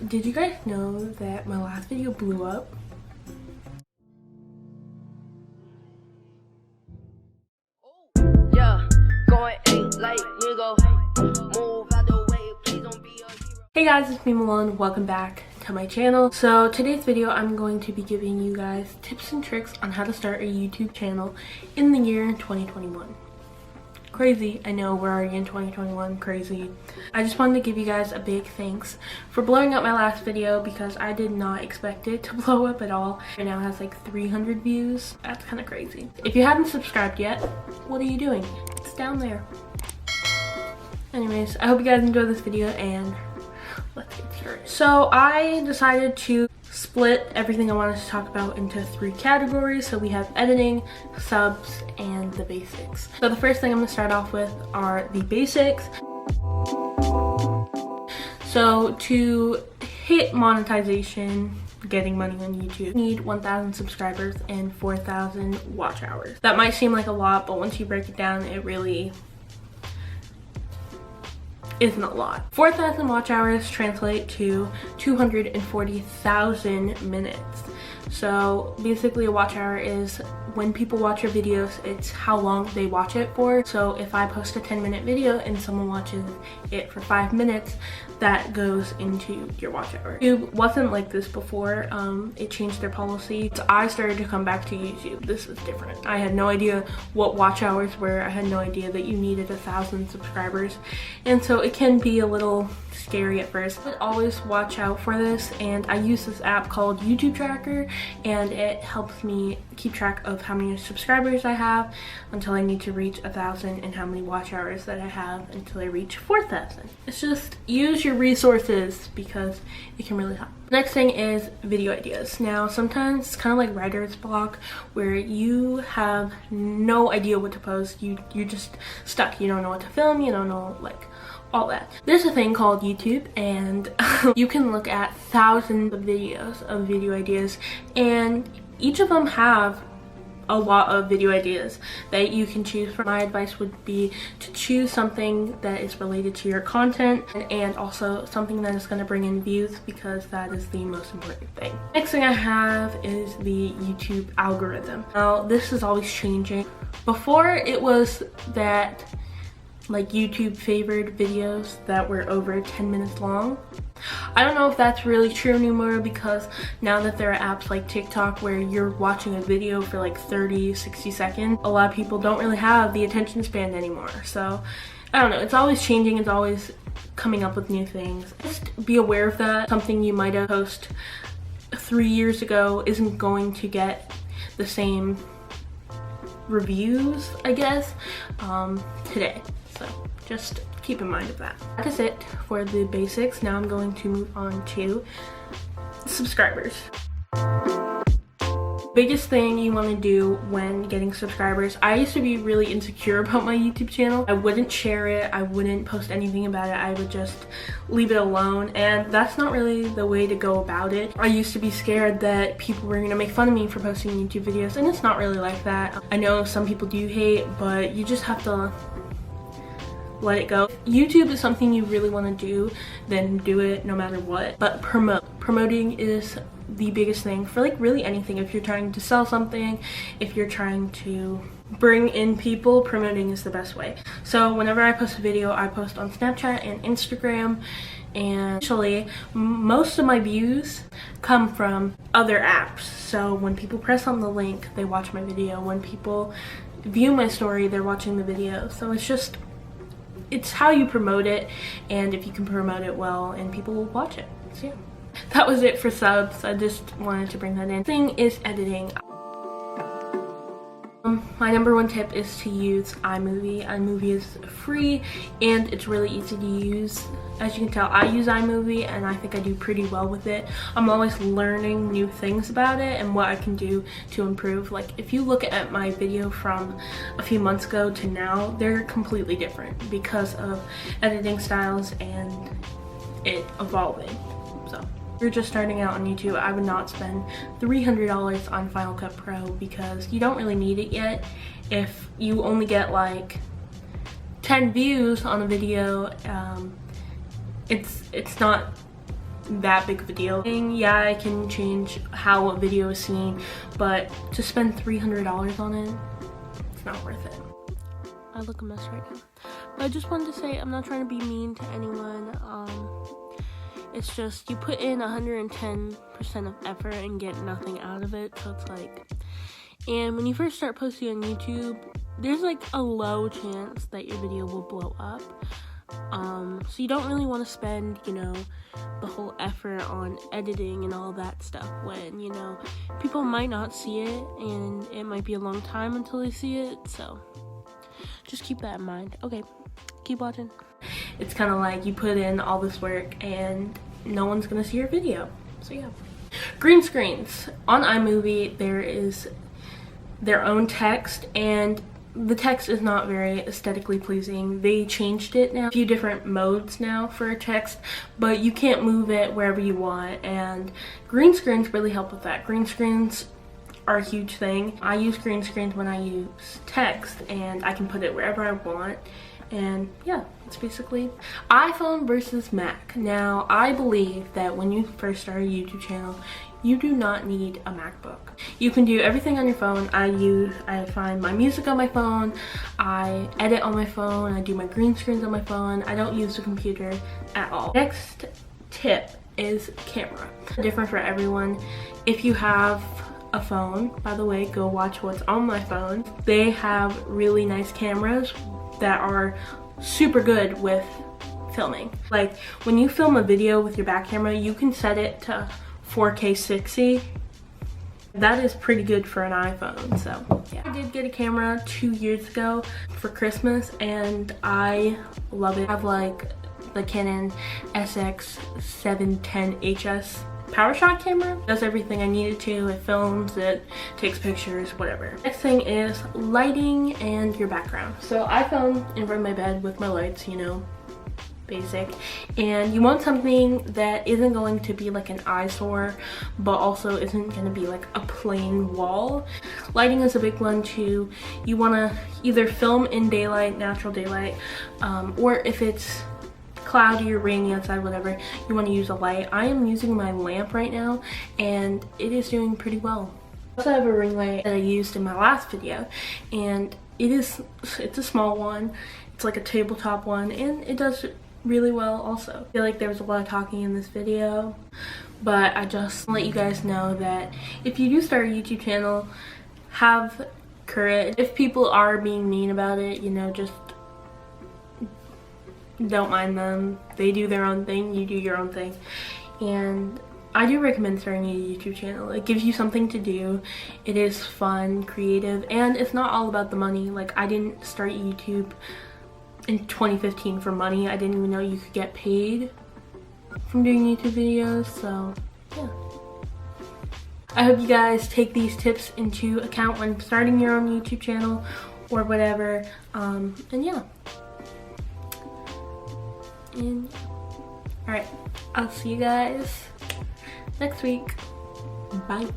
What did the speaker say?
Did you guys know that my last video blew up? Yeah, going ain't like nigga. Move out the way, please don't be a hero. Hey guys, it's me Malone. Welcome back to my channel. So today's video I'm going to be giving you guys tips and tricks on how to start a YouTube channel in the year 2021. Crazy, I know, we're already in 2021, crazy. I just wanted to give you guys a big thanks for blowing up my last video because I did not expect it to blow up at all. Right now it has like 300 views. That's kind of crazy. If you haven't subscribed yet, what are you doing? It's down there. Anyways, I hope you guys enjoy this video and let's get started. So I decided to split everything I wanted to talk about into 3 categories. So we have editing, subs, and the basics. So the first thing I'm going to start off with are the basics. So to hit monetization, getting money on YouTube, you need 1,000 subscribers and 4,000 watch hours. That might seem like a lot, but once you break it down, it really isn't a lot. 4,000 watch hours translate to 240,000 minutes. So basically a watch hour is when people watch your videos, it's how long they watch it for. So if I post a 10-minute video and someone watches it for 5 minutes, that goes into your watch hour. YouTube wasn't like this before. It changed their policy. So I started to come back to YouTube. This is different. I had no idea what watch hours were. I had no idea that you needed 1,000 subscribers. And so it can be a little scary at first, but always watch out for this. And I use this app called YouTube Tracker, and it helps me keep track of how many subscribers I have until I need to reach 1,000 and how many watch hours that I have until I reach 4,000. It's just use your resources because it can really help. Next thing is video ideas. Now sometimes it's kind of like writer's block where you have no idea what to post. You're just stuck. You don't know what to film. You don't know like all that. There's a thing called YouTube, and you can look at thousands of videos of video ideas, and each of them have a lot of video ideas that you can choose from. My advice would be to choose something that is related to your content and also something that is going to bring in views, because that is the most important thing. Next thing I have is the YouTube algorithm. Now this is always changing. Before it was that like YouTube favored videos that were over 10 minutes long. I don't know if that's really true anymore, because now that there are apps like TikTok where you're watching a video for like 30-60 seconds, a lot of people don't really have the attention span anymore. So I don't know, it's always changing, it's always coming up with new things. Just be aware of that. Something you might have posted 3 years ago isn't going to get the same reviews, I guess, today. So just keep in mind of that. That is it for the basics. Now I'm going to move on to subscribers. Biggest thing you want to do when getting subscribers. I used to be really insecure about my YouTube channel. I wouldn't share it. I wouldn't post anything about it. I would just leave it alone, and that's not really the way to go about it. I used to be scared that people were gonna make fun of me for posting YouTube videos, and it's not really like that. I know some people do hate, but you just have to let it go. If YouTube is something you really want to do, then do it no matter what. But promoting is the biggest thing for like really anything. If you're trying to sell something, if you're trying to bring in people, promoting is the best way. So whenever I post a video, I post on Snapchat and Instagram, and actually most of my views come from other apps. So when people press on the link, they watch my video. When people view my story, they're watching the video. So it's how you promote it, and if you can promote it well, and people will watch it. So yeah, that was it for subs. I just wanted to bring that in. Thing is editing. My number 1 tip is to use iMovie. iMovie is free and it's really easy to use. As you can tell, I use iMovie and I think I do pretty well with it. I'm always learning new things about it and what I can do to improve. Like if you look at my video from a few months ago to now, they're completely different because of editing styles and it evolving. So if you're just starting out on YouTube, I would not spend $300 on Final Cut Pro because you don't really need it yet. If you only get like 10 views on a video, it's not that big of a deal. Yeah, I can change how a video is seen, but to spend $300 on it, it's not worth it. I look a mess right now. But I just wanted to say, I'm not trying to be mean to anyone. It's just, you put in 110% of effort and get nothing out of it, so it's like, and when you first start posting on YouTube, there's like a low chance that your video will blow up. So you don't really want to spend, you know, the whole effort on editing and all that stuff when, you know, people might not see it and it might be a long time until they see it, so just keep that in mind. Okay, keep watching. It's kind of like you put in all this work and no one's gonna see your video, so yeah. Green screens. On iMovie, there is their own text, and the text is not very aesthetically pleasing. They changed it now, a few different modes now for text, but you can't move it wherever you want, and green screens really help with that. Green screens are a huge thing. I use green screens when I use text, and I can put it wherever I want, and yeah, it's basically iPhone versus Mac. Now, I believe that when you first start a YouTube channel, you do not need a MacBook. You can do everything on your phone. I find my music on my phone, I edit on my phone, I do my green screens on my phone. I don't use the computer at all. Next tip is camera. Different for everyone. If you have a phone, by the way, go watch what's on my phone. They have really nice cameras that are super good with filming. Like when you film a video with your back camera, you can set it to 4K 60. That is pretty good for an iPhone, so yeah. I did get a camera 2 years ago for Christmas and I love it. I have like the Canon SX710HS PowerShot camera. It does everything I need it to. It films, it takes pictures, whatever. Next thing is lighting and your background. So I film in front of my bed with my lights, you know, basic, and you want something that isn't going to be like an eyesore but also isn't going to be like a plain wall. Lighting is a big one too. You want to either film in daylight, natural daylight, or if it's cloudy or rainy outside, whatever, you want to use a light. I am using my lamp right now and it is doing pretty well. I also have a ring light that I used in my last video, and it's a small one. It's like a tabletop one, and it does really well also. I feel like there was a lot of talking in this video, but I just let you guys know that if you do start a YouTube channel, have courage. If people are being mean about it, you know, just don't mind them. They do their own thing, you do your own thing. And I do recommend starting a YouTube channel. It gives you something to do. It is fun, creative, and it's not all about the money. Like, I didn't start YouTube in 2015 for money. I didn't even know you could get paid from doing YouTube videos, so yeah. I hope you guys take these tips into account when starting your own YouTube channel or whatever, and yeah. And alright, I'll see you guys next week. Bye.